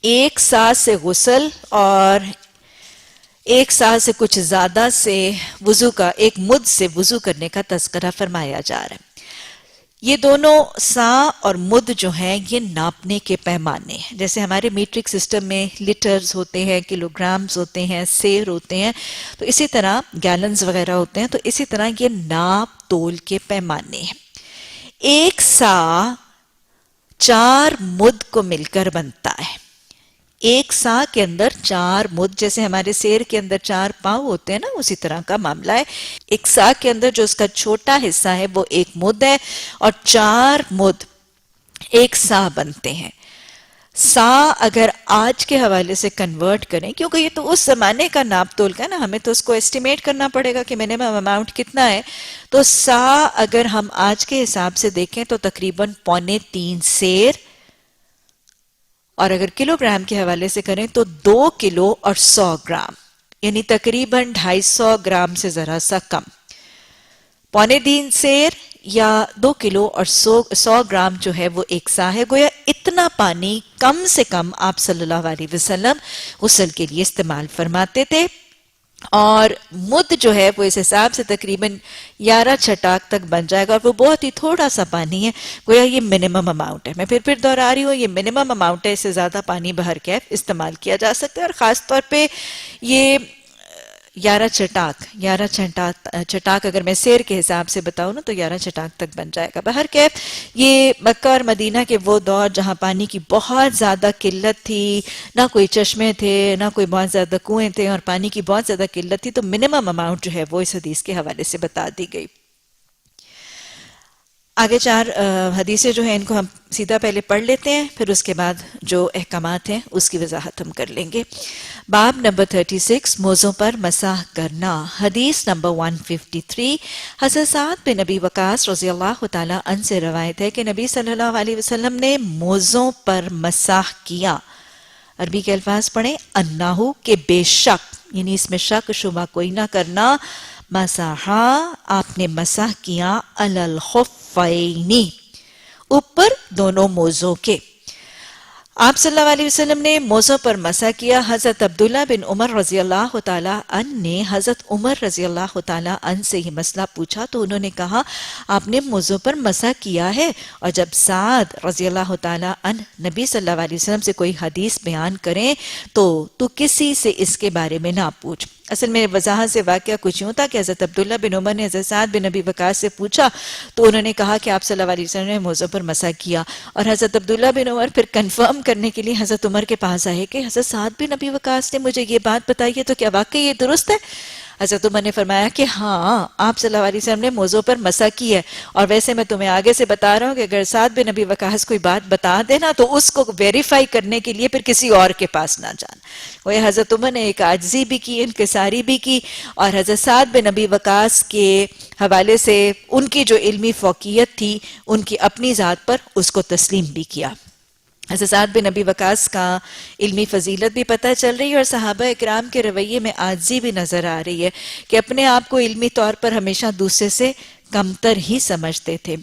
1 سا سے غسل اور 1 سا سے کچھ زیادہ سے وضو کا، 1 مد سے وضو کرنے کا تذکرہ فرمایا جا رہا ہے۔ یہ دونوں سا اور مد جو ہیں یہ ناپنے کے پیمانے ہیں، جیسے ہمارے میٹرک سسٹم میں لیٹرز ہوتے ہیں، کلو گرامز ہوتے ہیں، سیر ہوتے ہیں، تو اسی طرح گیلنز وغیرہ ہوتے ہیں، تو اسی طرح یہ ناپ تول کے پیمانے ہیں۔ 1 سا 4 مد کو مل کر بنتا ہے۔ 1 سا کے اندر 4 مد، جیسے ہمارے سیر کے اندر 4 پاؤں ہوتے ہیں نا، اسی طرح کا معاملہ ہے۔ 1 سا کے اندر جو اس کا چھوٹا حصہ ہے وہ 1 مد ہے، اور 4 مد 1 سا بنتے ہیں۔ سا اگر آج کے حوالے سے کنورٹ کریں، کیونکہ یہ تو اس زمانے کا ناپ تول کا نا، ہمیں تو اس کو اسٹیمیٹ کرنا پڑے گا کہ منیمم اماؤنٹ کتنا ہے، تو سا اگر ہم آج کے حساب سے دیکھیں تو تقریباً 2.25 سیر، اور اگر کلو گرام کے حوالے سے کریں تو 2 کلو اور 100 گرام، یعنی تقریباً 250 گرام سے ذرا سا کم۔ 2.25 سیر یا 2 کلو اور 100 گرام جو ہے وہ 1 سا ہے۔ گویا اتنا پانی کم سے کم آپ صلی اللہ علیہ وسلم غسل کے لیے استعمال فرماتے تھے۔ اور مد جو ہے وہ اس حساب سے تقریباً 11 چھٹاک تک بن جائے گا، اور وہ بہت ہی تھوڑا سا پانی ہے، گویا یہ منیمم اماؤنٹ ہے. میں پھر دہرا رہی ہوں، یہ منیمم اماؤنٹ ہے، اس سے زیادہ پانی بہر کیف استعمال کیا جا سکتا ہے. اور خاص طور پہ یہ 11 چھٹاک اگر میں سیر کے حساب سے بتاؤں نا تو 11 چھٹاک تک بن جائے گا. بہر کیف یہ مکہ اور مدینہ کے وہ دور جہاں پانی کی بہت زیادہ قلت تھی، نہ کوئی چشمے تھے، نہ کوئی بہت زیادہ کنویں تھے، اور پانی کی بہت زیادہ قلت تھی، تو منیمم اماؤنٹ جو ہے وہ اس حدیث کے حوالے سے بتا دی گئی. آگے 4 حدیثیں جو ہیں ان کو ہم سیدھا پہلے پڑھ لیتے ہیں، پھر اس کے بعد جو احکامات ہیں اس کی وضاحت ہم کر لیں گے. باب نمبر 36، موزوں پر مسح کرنا. حدیث نمبر 153، حضرت سعد بن ابی وقاص رضی اللہ تعالیٰ عنہ سے روایت ہے کہ نبی صلی اللہ علیہ وسلم نے موزوں پر مسح کیا. عربی کے الفاظ پڑھیں، انہو کہ بے شک، یعنی اس میں شک شبہ کوئی نہ کرنا. مسحا آپ نے مسح کیا، علی الخفین اوپر دونوں موزوں کے. آپ صلی اللہ علیہ وسلم نے موزوں پر مسح کیا. حضرت عبداللہ بن عمر رضی اللہ تعالیٰ عنہ نے حضرت عمر رضی اللہ تعالیٰ عنہ سے یہ مسئلہ پوچھا تو انہوں نے کہا آپ نے موزوں پر مسح کیا ہے. اور جب سعد رضی اللہ تعالیٰ عنہ نبی صلی اللہ علیہ وسلم سے کوئی حدیث بیان کریں تو کسی سے اس کے بارے میں نہ پوچھ. اصل میں وضاحت سے واقعہ کچھ یوں تھا کہ حضرت عبداللہ بن عمر نے حضرت سعد بن ابی وقاص سے پوچھا تو انہوں نے کہا کہ آپ صلی اللہ علیہ وسلم نے موزوں پر مسح کیا. اور حضرت عبداللہ بن عمر پھر کنفرم کرنے کے لیے حضرت عمر کے پاس آئے کہ حضرت سعد بن ابی وقاص نے مجھے یہ بات بتائی ہے، تو کیا واقعی یہ درست ہے؟ حضرت عمر نے فرمایا کہ ہاں، آپ صلی اللہ علیہ وسلم نے موزوں پر مسح کی ہے. اور ویسے میں تمہیں آگے سے بتا رہا ہوں کہ اگر سعد بن ابی وقاص کوئی بات بتا دینا تو اس کو ویریفائی کرنے کے لیے پھر کسی اور کے پاس نہ جانا. وہ حضرت عمر نے ایک عاجزی بھی کی، انکساری بھی کی، اور حضرت سعد بن ابی وقاص کے حوالے سے ان کی جو علمی فوقیت تھی ان کی اپنی ذات پر اس کو تسلیم بھی کیا. حضرت سعد بن ابی وقاص کا علمی فضیلت بھی پتہ چل رہی ہے، اور صحابہ اکرام کے رویے میں عاجزی بھی نظر آ رہی ہے کہ اپنے آپ کو علمی طور پر ہمیشہ دوسرے سے کمتر ہی سمجھتے تھے.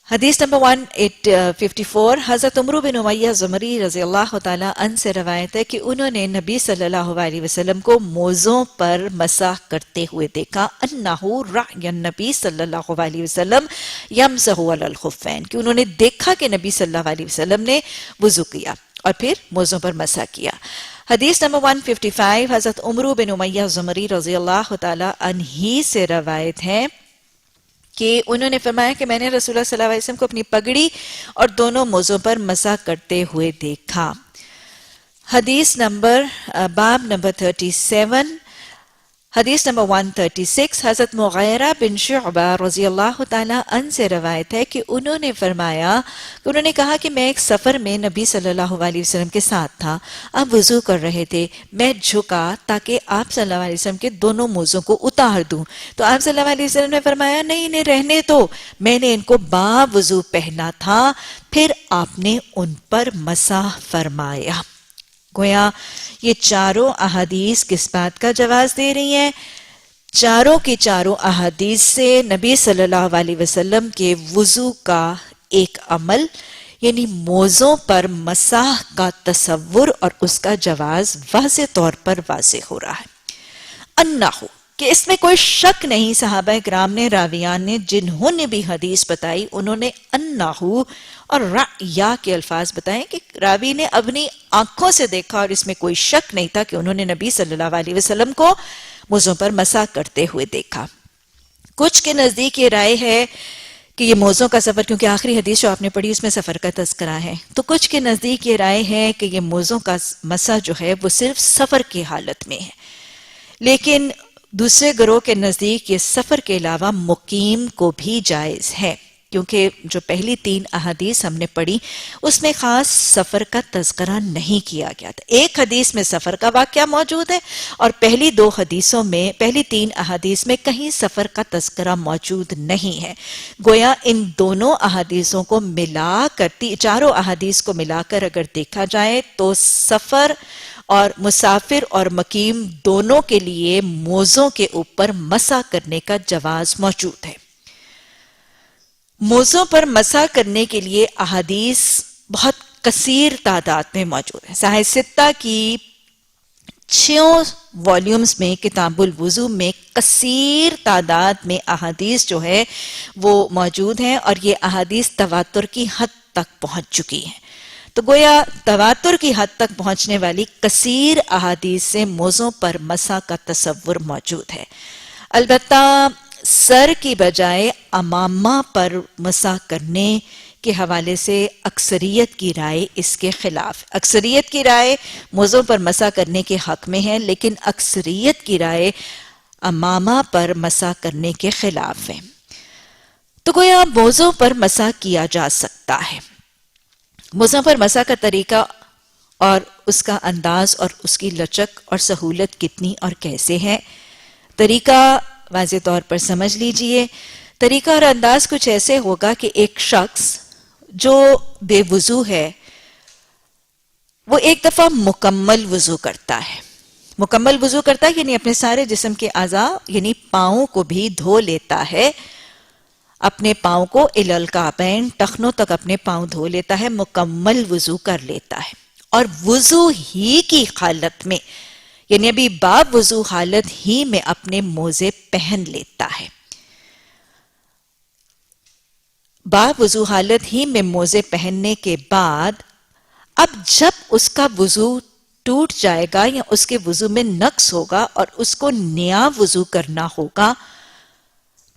حدیث نمبر 154، حضرت عمرو بن امیہ زمری رضی اللہ تعالیٰ عنہ سے روایت ہے کہ انہوں نے نبی صلی اللہ علیہ وسلم کو موزوں پر مسح کرتے ہوئے دیکھا. انہو رأی النبی صلی اللہ علیہ وسلم یمسح علی الخفین، کہ انہوں نے دیکھا کہ نبی صلی اللہ علیہ وسلم نے وضو کیا اور پھر موزوں پر مسح کیا. حدیث نمبر 155، حضرت عمرو بن امیہ زمری رضی اللہ تعالیٰ عنہ ہی سے روایت ہے کہ انہوں نے فرمایا کہ میں نے رسول اللہ صلی اللہ علیہ وسلم کو اپنی پگڑی اور دونوں موزوں پر مسح کرتے ہوئے دیکھا. حدیث نمبر باب نمبر 37، حدیث نمبر 136، حضرت مغیرہ بن شعبہ رضی اللہ تعالیٰ عنہ سے روایت ہے کہ انہوں نے فرمایا کہ انہوں نے کہا کہ میں ایک سفر میں نبی صلی اللہ علیہ وسلم کے ساتھ تھا. آپ وضو کر رہے تھے، میں جھکا تاکہ آپ صلی اللہ علیہ وسلم کے دونوں موزوں کو اتار دوں تو آپ صلی اللہ علیہ وسلم نے فرمایا نہیں انہیں رہنے دو، میں نے ان کو با وضو پہنا تھا. پھر آپ نے ان پر مسح فرمایا. گویا یہ چاروں احادیث کس بات کا جواز دے رہی ہیں؟ چاروں کی چاروں احادیث سے نبی صلی اللہ علیہ وسلم کے وضو کا ایک عمل یعنی موزوں پر مسح کا تصور اور اس کا جواز واضح طور پر واضح ہو رہا ہے. انہو کہ اس میں کوئی شک نہیں، صحابہ کرام نے، راویان نے، جنہوں نے بھی حدیث بتائی انہوں نے انہو اور رأیا کے الفاظ بتائیں کہ راوی نے اپنی آنکھوں سے دیکھا اور اس میں کوئی شک نہیں تھا کہ انہوں نے نبی صلی اللہ علیہ وسلم کو موزوں پر مسح کرتے ہوئے دیکھا. کچھ کے نزدیک یہ رائے ہے کہ یہ موزوں کا سفر، کیونکہ آخری حدیث جو آپ نے پڑھی اس میں سفر کا تذکرہ ہے، تو کچھ کے نزدیک یہ رائے ہے کہ یہ موزوں کا مسح جو ہے وہ صرف سفر کی حالت میں ہے. لیکن دوسرے گروہ کے نزدیک یہ سفر کے علاوہ مقیم کو بھی جائز ہے، کیونکہ جو پہلی 3 احادیث ہم نے پڑھی اس میں خاص سفر کا تذکرہ نہیں کیا گیا تھا. ایک حدیث میں سفر کا واقعہ موجود ہے اور پہلی 2 حدیثوں میں، پہلی 3 احادیث میں کہیں سفر کا تذکرہ موجود نہیں ہے. گویا ان دونوں احادیثوں کو ملا کر، چاروں احادیث کو ملا کر اگر دیکھا جائے تو سفر اور مسافر اور مقیم دونوں کے لیے موزوں کے اوپر مسح کرنے کا جواز موجود ہے. موزوں پر مسح کرنے کے لیے احادیث بہت کثیر تعداد میں موجود ہے. صحیح 6 کی چھوں والیومز میں کتاب الوضو میں کثیر تعداد میں احادیث جو ہے وہ موجود ہیں، اور یہ احادیث تواتر کی حد تک پہنچ چکی ہیں. تو گویا تواتر کی حد تک پہنچنے والی کثیر احادیث سے موزوں پر مسح کا تصور موجود ہے. البتہ سر کی بجائے امامہ پر مسح کرنے کے حوالے سے اکثریت کی رائے اس کے خلاف. اکثریت کی رائے موزوں پر مسح کرنے کے حق میں ہے، لیکن اکثریت کی رائے امامہ پر مسح کرنے کے خلاف ہے. تو گویا موزوں پر مسح کیا جا سکتا ہے. موزوں پر مسح کا طریقہ اور اس کا انداز اور اس کی لچک اور سہولت کتنی اور کیسے ہے. طریقہ واضح طور پر سمجھ لیجئے. طریقہ اور انداز کچھ ایسے ہوگا کہ ایک شخص جو بے وضو ہے وہ ایک دفعہ مکمل وضو کرتا ہے. مکمل وضو کرتا ہے یعنی اپنے سارے جسم کے اعضاء یعنی پاؤں کو بھی دھو لیتا ہے. اپنے پاؤں کو الی الکعبین ٹخنوں تک اپنے پاؤں دھو لیتا ہے، مکمل وضو کر لیتا ہے. اور وضو ہی کی حالت میں یعنی ابھی باب وضو حالت ہی میں اپنے موزے پہن لیتا ہے. باب وضو حالت ہی میں موزے پہننے کے بعد اب جب اس کا وضو ٹوٹ جائے گا یا اس کے وضو میں نقص ہوگا اور اس کو نیا وضو کرنا ہوگا،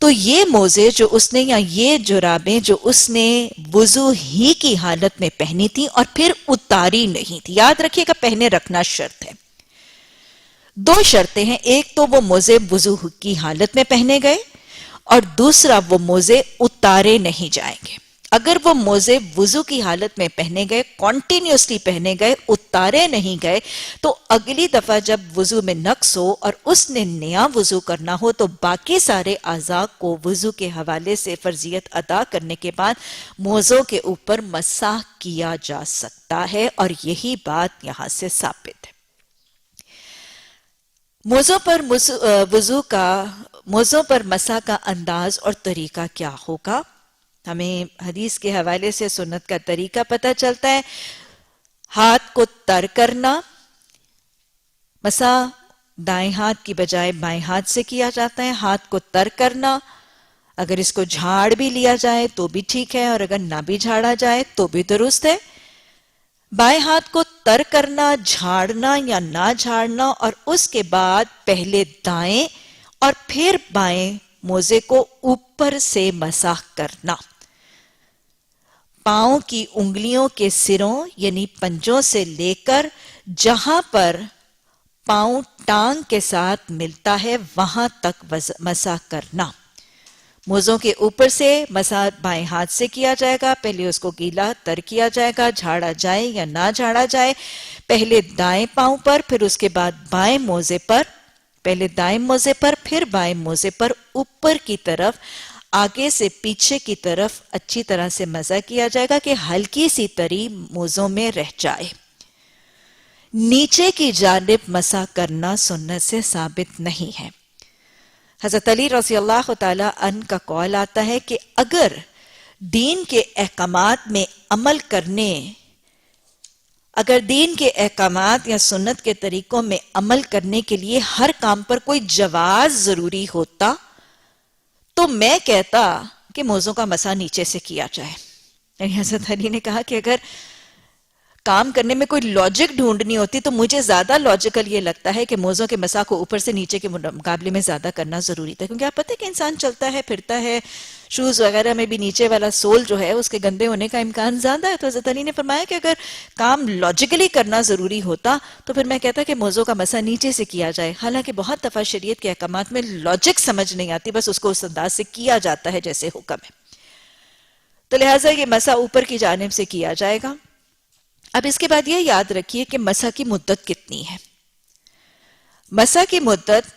تو یہ موزے جو اس نے یا یہ جرابیں جو اس نے وضو ہی کی حالت میں پہنی تھی اور پھر اتاری نہیں تھی. یاد رکھیے گا پہنے رکھنا شرط ہے. دو شرطیں ہیں، ایک تو وہ موزے وضو کی حالت میں پہنے گئے اور دوسرا وہ موزے اتارے نہیں جائیں گے. اگر وہ موزے وضو کی حالت میں پہنے گئے، کنٹینیوسلی پہنے گئے، اتارے نہیں گئے، تو اگلی دفعہ جب وضو میں نقص ہو اور اس نے نیا وضو کرنا ہو تو باقی سارے اعضاء کو وضو کے حوالے سے فرضیت ادا کرنے کے بعد موزوں کے اوپر مسح کیا جا سکتا ہے، اور یہی بات یہاں سے ثابت ہے. موزوں پر مسح کا انداز اور طریقہ کیا ہوگا؟ ہمیں حدیث کے حوالے سے سنت کا طریقہ پتہ چلتا ہے. ہاتھ کو تر کرنا، مسح دائیں ہاتھ کی بجائے بائیں ہاتھ سے کیا جاتا ہے. ہاتھ کو تر کرنا، اگر اس کو جھاڑ بھی لیا جائے تو بھی ٹھیک ہے، اور اگر نہ بھی جھاڑا جائے تو بھی درست ہے. بائیں ہاتھ کو تر کرنا، جھاڑنا یا نہ جھاڑنا، اور اس کے بعد پہلے دائیں اور پھر بائیں موزے کو اوپر سے مسح کرنا. پاؤں کی انگلیوں کے سروں یعنی پنجوں سے لے کر جہاں پر پاؤں ٹانگ کے ساتھ ملتا ہے وہاں تک مسح کرنا. موزوں کے اوپر سے مسح بائیں ہاتھ سے کیا جائے گا. پہلے اس کو گیلا تر کیا جائے گا، جھاڑا جائے یا نہ جھاڑا جائے. پہلے دائیں پاؤں پر، پھر اس کے بعد بائیں موزے پر، پہلے دائیں موزے پر پھر بائیں موزے پر اوپر کی طرف آگے سے پیچھے کی طرف اچھی طرح سے مسح کیا جائے گا کہ ہلکی سی تری موزوں میں رہ جائے. نیچے کی جانب مسح کرنا سنت سے ثابت نہیں ہے. حضرت علی رضی اللہ تعالی عنہ کا قول آتا ہے کہ اگر دین کے احکامات میں عمل کرنے، اگر دین کے احکامات یا سنت کے طریقوں میں عمل کرنے کے لیے ہر کام پر کوئی جواز ضروری ہوتا تو میں کہتا کہ موزوں کا مسح نیچے سے کیا جائے. یعنی حضرت علی نے کہا کہ اگر کام کرنے میں کوئی لاجک ڈھونڈنی ہوتی تو مجھے زیادہ لاجیکل یہ لگتا ہے کہ موزوں کے مسح کو اوپر سے نیچے کے مقابلے میں زیادہ کرنا ضروری تھا. کیونکہ آپ پتہ ہے کہ انسان چلتا ہے پھرتا ہے، شوز وغیرہ میں بھی نیچے والا سول جو ہے اس کے گندے ہونے کا امکان زیادہ ہے. تو حضرت علی نے فرمایا کہ اگر کام لاجیکلی کرنا ضروری ہوتا تو پھر میں کہتا کہ موزوں کا مسح نیچے سے کیا جائے. حالانکہ بہت دفعہ شریعت کے احکامات میں لاجک سمجھ نہیں آتی، بس اس کو اس انداز سے کیا جاتا ہے جیسے حکم ہے. تو لہٰذا یہ مسح اوپر کی جانب سے کیا جائے گا. اب اس کے بعد یہ یاد رکھیے کہ مسح کی مدت کتنی ہے. مسح کی مدت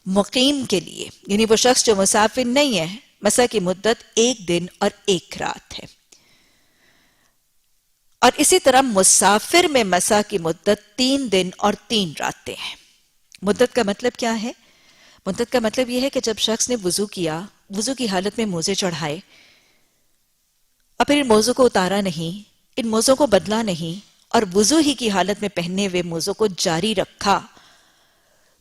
مقیم کے لیے یعنی وہ شخص جو مسافر نہیں ہے، مسح کی مدت 1 دن اور 1 رات ہے. اور اسی طرح مسافر میں مسح کی مدت 3 دن اور 3 راتیں ہیں. مدت کا مطلب کیا ہے؟ مدت کا مطلب یہ ہے کہ جب شخص نے وضو کیا، وضو کی حالت میں موزے چڑھائے اور پھر ان موزوں کو اتارا نہیں، ان موزوں کو بدلا نہیں، اور وضو ہی کی حالت میں پہنے ہوئے موزوں کو جاری رکھا،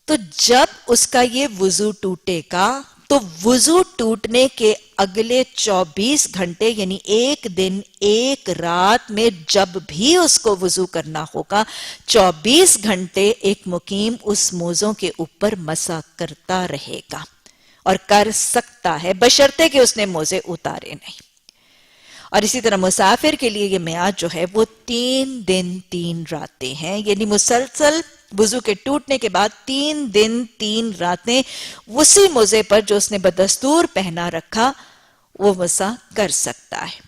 تو جب اس کا یہ وضو ٹوٹے گا تو وضو ٹوٹنے کے اگلے 24 گھنٹے یعنی ایک دن ایک رات میں جب بھی اس کو وضو کرنا ہوگا 24 گھنٹے ایک مقیم اس موزوں کے اوپر مسح کرتا رہے گا اور کر سکتا ہے بشرطے کہ اس نے موزے اتارے نہیں. اور اسی طرح مسافر کے لیے یہ میعاد جو ہے وہ 3 دن 3 راتیں ہیں، یعنی مسلسل وضو کے ٹوٹنے کے بعد 3 دن 3 راتیں اسی موزے پر جو اس نے بدستور پہنا رکھا وہ مسح کر سکتا ہے.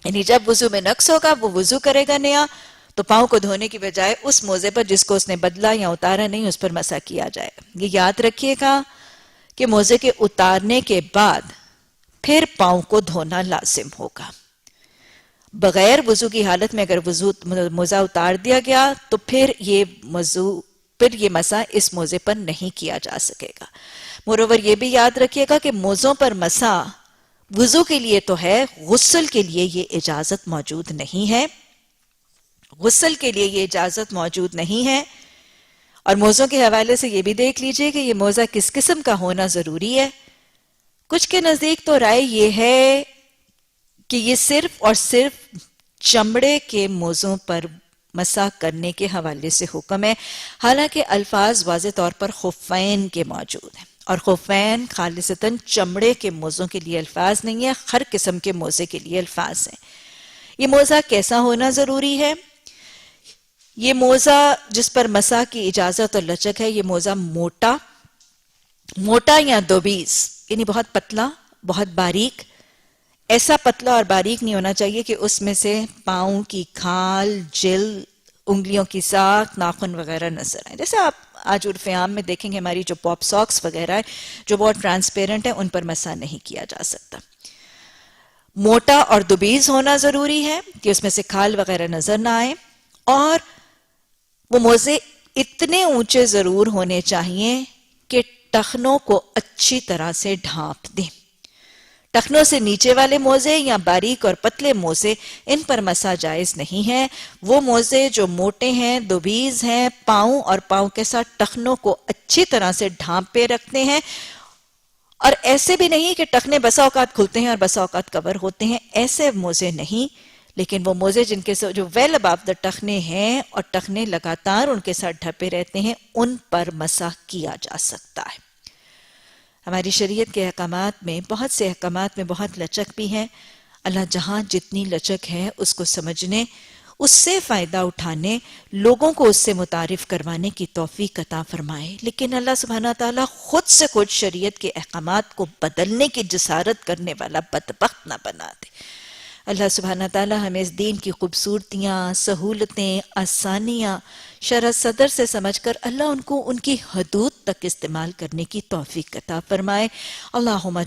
یعنی جب وضو میں نقص ہوگا وہ وضو کرے گا نیا تو پاؤں کو دھونے کی بجائے اس موزے پر جس کو اس نے بدلا یا اتارا نہیں اس پر مسح کیا جائے گا. یہ یاد رکھیے گا کہ موزے کے اتارنے کے بعد پھر پاؤں کو دھونا لازم ہوگا. بغیر وضو کی حالت میں اگر موزہ اتار دیا گیا تو پھر یہ مسح اس موزے پر نہیں کیا جا سکے گا. موروور یہ بھی یاد رکھیے گا کہ موزوں پر مسح وضو کے لیے تو ہے، غسل کے لیے یہ اجازت موجود نہیں ہے. غسل کے لیے یہ اجازت موجود نہیں ہے. اور موزوں کے حوالے سے یہ بھی دیکھ لیجئے کہ یہ موزہ کس قسم کا ہونا ضروری ہے. کچھ کے نزدیک تو رائے یہ ہے کہ یہ صرف اور صرف چمڑے کے موزوں پر مسح کرنے کے حوالے سے حکم ہے، حالانکہ الفاظ واضح طور پر خفین کے موجود ہیں اور خفین خالصتاً چمڑے کے موزوں کے لیے الفاظ نہیں ہے، ہر قسم کے موزے کے لیے الفاظ ہیں. یہ موزہ کیسا ہونا ضروری ہے؟ یہ موزہ جس پر مسح کی اجازت اور لچک ہے یہ موزہ موٹا یا دوبیز یعنی بہت پتلا بہت باریک. ایسا پتلا اور باریک نہیں ہونا چاہیے کہ اس میں سے پاؤں کی کھال، جلد، انگلیوں کی ساکھ، ناخن وغیرہ نظر آئیں. جیسے آپ آج عرف عام میں دیکھیں گے ہماری جو پاپ ساکس وغیرہ ہیں جو بہت ٹرانسپیرنٹ ہیں ان پر مسح نہیں کیا جا سکتا. موٹا اور دوبیز ہونا ضروری ہے کہ اس میں سے کھال وغیرہ نظر نہ آئے، اور وہ موزے اتنے اونچے ضرور ہونے چاہیے کہ ٹخنوں کو اچھی طرح سے ڈھانپ دیں. ٹخنوں سے نیچے والے موزے یا باریک اور پتلے موزے ان پر مسح جائز نہیں ہے. وہ موزے جو موٹے ہیں، دوبیز ہیں، پاؤں کے ساتھ ٹخنوں کو اچھی طرح سے ڈھانپے رکھتے ہیں، اور ایسے بھی نہیں کہ ٹخنے بسا اوقات کھلتے ہیں اور بسا اوقات کور ہوتے ہیں، ایسے موزے نہیں، لیکن وہ موزے جن کے جو ویل اباو دا ٹخنے ہیں اور ٹخنے لگاتار ان کے ساتھ ڈھپے رہتے ہیں ان پر مسح کیا جا سکتا ہے. ہماری شریعت کے احکامات میں بہت سے احکامات میں بہت لچک بھی ہے. اللہ جہاں جتنی لچک ہے اس کو سمجھنے، اس سے فائدہ اٹھانے، لوگوں کو اس سے متعارف کروانے کی توفیق عطا فرمائے. لیکن اللہ سبحانہ تعالیٰ خود سے خود شریعت کے احکامات کو بدلنے کی جسارت کرنے والا بدبخت نہ بنا دے. اللہ سبحانہ تعالیٰ ہمیں اس دین کی خوبصورتیاں، سہولتیں، آسانیاں شرح صدر سے سمجھ کر اللہ ان کو ان کی حدود تک استعمال کرنے کی توفیق عطا فرمائے. اللہم